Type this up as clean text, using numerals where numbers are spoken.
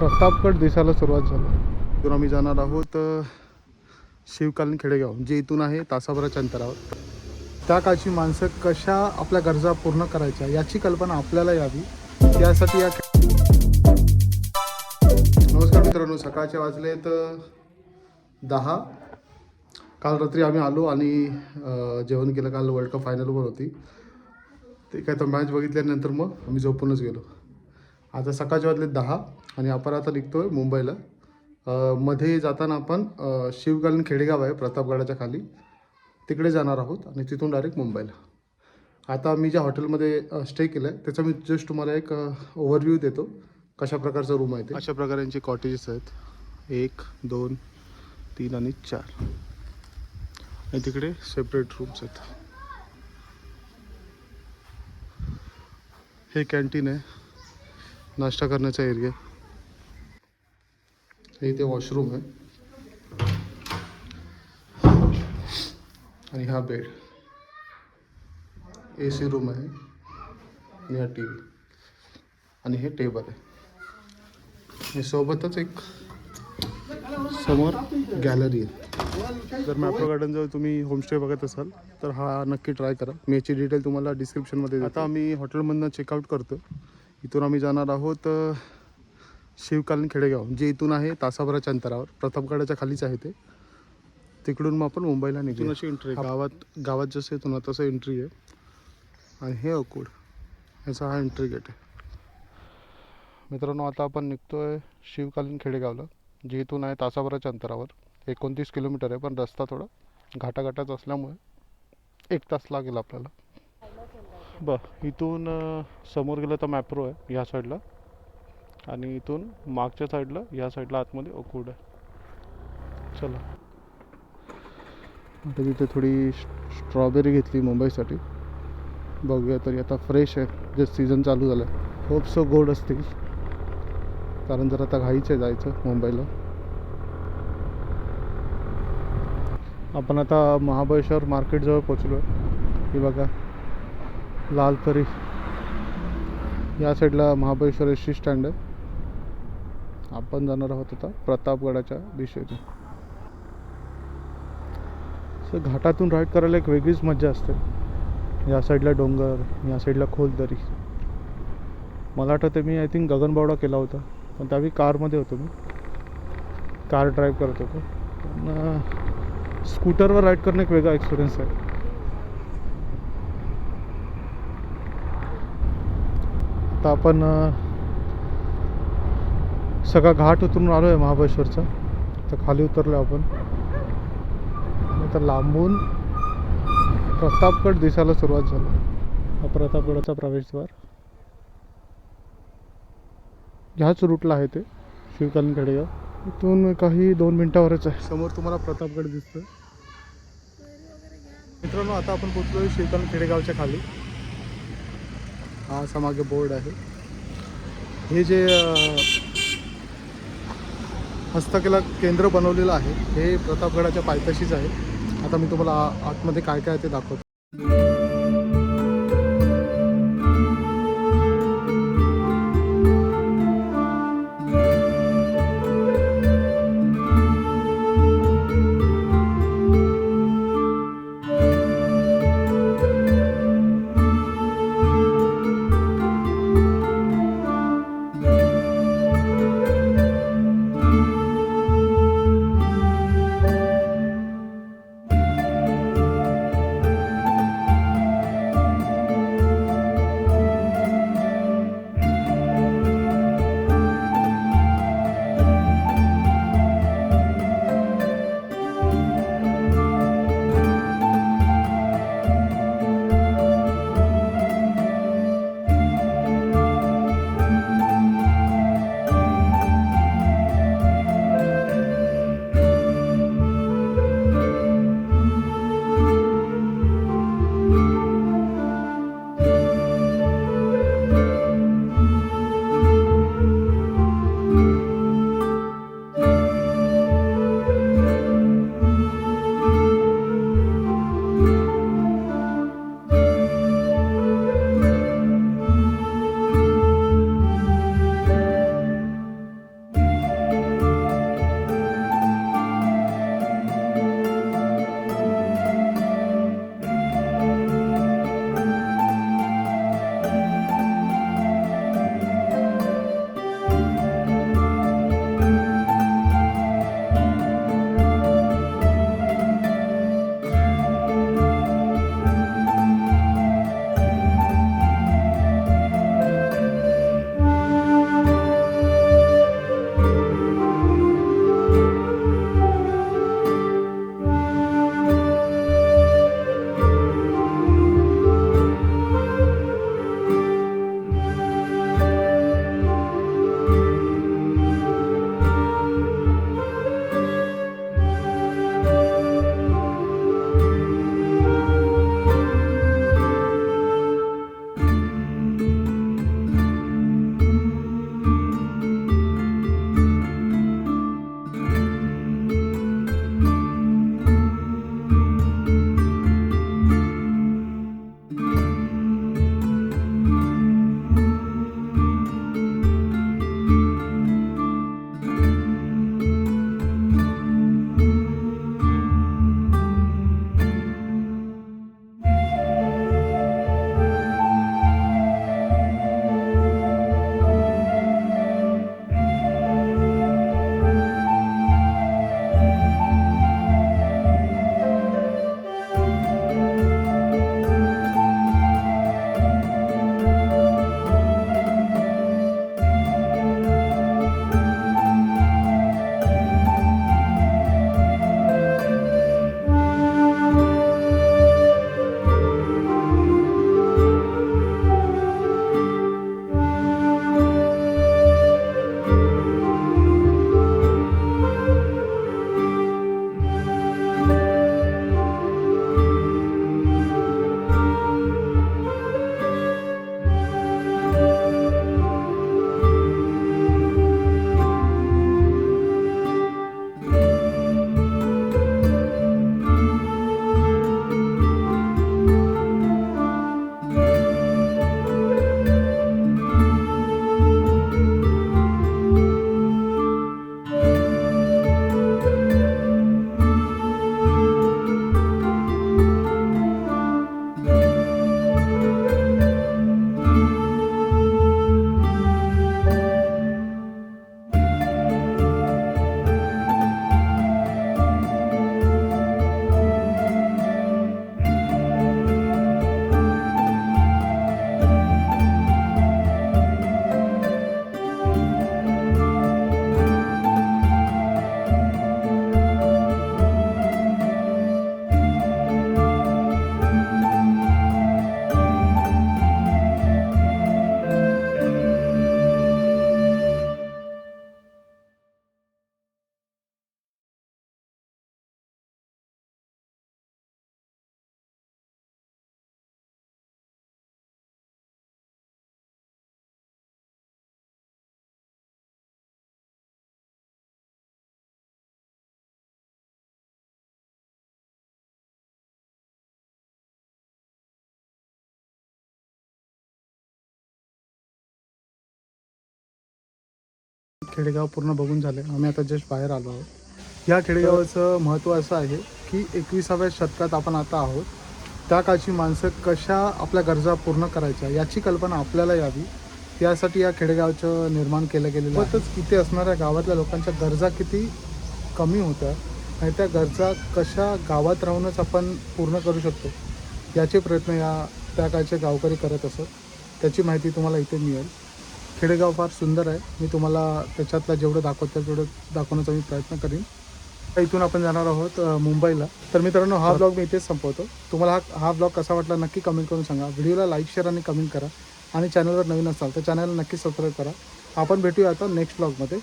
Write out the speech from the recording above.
प्रतापगड दिसायला सुरुवात झाली. इथून आम्ही जाणार आहोत शिवकालीन खेडेगाव, जे इथून आहे तासाभराच्या अंतरावर. त्या काळची माणसं कशा आपल्या गरजा पूर्ण करायच्या याची कल्पना आपल्याला यावी, यासाठी या. नमस्कार मित्रांनो, सकाळचे वाजलेत 10. काल रात्री आम्ही आलो आणि जेवण केलं. काल वर्ल्ड कप फायनल पण होती, ते काय तर मॅच बघितल्यानंतर मग आम्ही झोपूनच गेलो. आता सकाळचे वाजले 10 आणि आपण आता निघतोय मुंबईला. मध्ये जाताना आपण शिवकालीन खेडेगाव आहे प्रतापगडाच्या खाली, तिकडे जाणार आहोत आणि तिथून डायरेक्ट मुंबईला. आता मी ज्या हॉटेलमध्ये स्टे केलं आहे त्याचा मी जस्ट तुम्हाला एक ओव्हरव्ह्यू देतो, कशा प्रकारचा रूम आहे ते. अशा प्रकारांचे कॉटेजेस आहेत, 1, 2, 3 आणि 4, आणि तिकडे सेपरेट रूम्स आहेत. हे कॅन्टीन आहे, नाश्ता करण्याचा एरिया. हे इथे वॉशरूम आहे आणि हा बेड, AC रूम आहे आणि हा TV आणि हे टेबल आहे. हे सोबतच एक समोर गॅलरी आहे. जर मॅप्रो गार्डन जर तुम्ही होमस्टे बघत असाल तर हा नक्की ट्राय करा. मी याची डिटेल तुम्हाला डिस्क्रिप्शनमध्ये देतो. आता आम्ही हॉटेलमधनं चेकआउट करतो. इथून आम्ही जाणार आहोत शिवकालीन खेडेगाव, जे इथून आहे तासाभराच्या अंतरावर, प्रतापगडाच्या खालीच आहे ते. तिकडून मग आपण मुंबईला निघू. अशी एंट्री गावात जसं येतो ना तसं एंट्री आहे. आणि हे अकोड, याचा हा एंट्री गेट आहे. मित्रांनो, आता आपण निघतोय शिवकालीन खेडेगावला, जे इथून आहे तासाभराच्या अंतरावर. 29 किलोमीटर आहे, पण रस्ता थोडा घाटाघाटाचा असल्यामुळे 1 तास लागेल आपल्याला. इथून समोर गेलं तर मॅप्रो आहे ह्या साईडला, आणि इथून मागच्या साईडला ह्या साईडला आतमध्ये अकोड आहे. चला, आता तिथे थोडी स्ट्रॉबेरी घेतली मुंबईसाठी, बघूया. तरी आता फ्रेश आहे, जे सीझन चालू झालं आहे. होप सो गोड असतील, कारण जर आता घाईचं आहे जायचं मुंबईला. आपण आता महाबळेश्वर मार्केटजवळ पोचलो आहे. ही बघा लालपरी, या साईडला महाबळेश्वर एस टी स्टँड आहे. आपण जाणार आहोत आता प्रतापगडाच्या दिशेने. घाटातून राईड करायला एक वेगळीच मजा असते. या साईडला डोंगर, या साईडला खोल दरी. मला आठवतं मी गगनबावडा केला होता, पण त्यावेळी कारमध्ये होतो, मी कार ड्राईव्ह करत होतो. पण स्कूटरवर राईड करणं एक वेगळा एक्सपिरियन्स आहे. आता आपण सगळा घाट उतरून आलो आहे महाबळेश्वरचा. तर खाली उतरलो आपण. आता लांबून प्रतापगड दिसायला सुरुवात झाली. हा प्रतापगडाचा प्रवेशद्वार. ह्याच रूटला आहे ते शिवकालीन खेडेगाव. इथून काही 2 मिनटावरच आहे. समोर तुम्हाला प्रतापगड दिसतोय. मित्रांनो, आता आपण पोचलोय शिवकालीन खेडेगावच्या खाली. हा असा मागे बोर्ड आहे. हे जे हस्तकला केंद्र बनवलेलं आहे हे प्रतापगडाच्या पायथ्याशीच आहे. आता मी तुम्हाला आतमध्ये काय काय ते दाखवतो. खेडेगाव पूर्ण बघून झाले. आम्ही आता जस्ट बाहेर आलो आहोत. ह्या खेडेगावाचं महत्त्व असं आहे की 21व्या शतकात आपण आता आहोत. त्या काळची माणसं कशा आपल्या गरजा पूर्ण करायच्या याची कल्पना आपल्याला यावी यासाठी या खेडेगावचं निर्माण केलं गेलेलं आहे. सोबतच इथे असणाऱ्या गावातल्या लोकांच्या गरजा किती कमी होत्या आणि त्या गरजा कशा गावात राहूनच आपण पूर्ण करू शकतो याचे प्रयत्न त्या काळचे गावकरी करत असत. त्याची माहिती तुम्हाला इथे मिळेल. खेडेगाव फार सुंदर आहे. मी तुम्हाला त्याच्यातलं जेवढं दाखवतं तेवढं दाखवण्याचा मी प्रयत्न करीन. इथून आपण जाणार आहोत मुंबईला. तर मित्रांनो हा ब्लॉग मी इथेच संपवतो. तुम्हाला हा ब्लॉग कसा वाटला नक्की कमेंट करून सांगा. व्हिडिओला लाईक शेअर आणि कमेंट करा आणि चॅनलवर नवीन असाल तर चॅनलला नक्की सबस्क्राईब करा. आपण भेटूया आता नेक्स्ट ब्लॉगमध्ये.